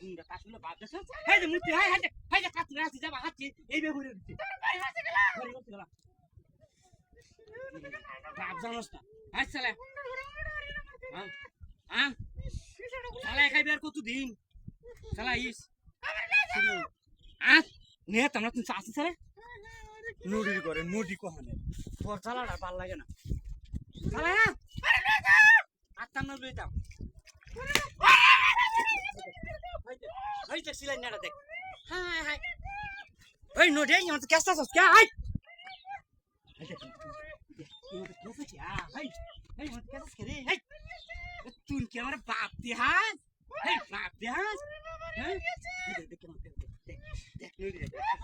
গুন্ডা আসলে বাদ দেছ এই যে মুতি হাই হাই হাই যে কাটতে আসি যাবা হাঁচি এই বে ঘুরে দিতে ঘুরে দিতে গেল বাপ জানোস না হাই চলে হ্যাঁ হ্যাঁ চলে খাইবে আর কতদিন চালাইস আহ নে তোমরা তুমি আসি চলে নুডি করে নুডি কহনে তোর চালাটা ভাল লাগে না চালা না আত্মা না লইতাম হাই দেখ সিলাই নাড়া দেখ হাই হাই ওই নুডি আমার তো কেসটা সস কে হাই হাই দেখ ये तो कैसे क्या हाय हाय मत कैसे करे हाय तू क्या हमारे बाप दे हां हाय बाप दे हां देख देख देख देख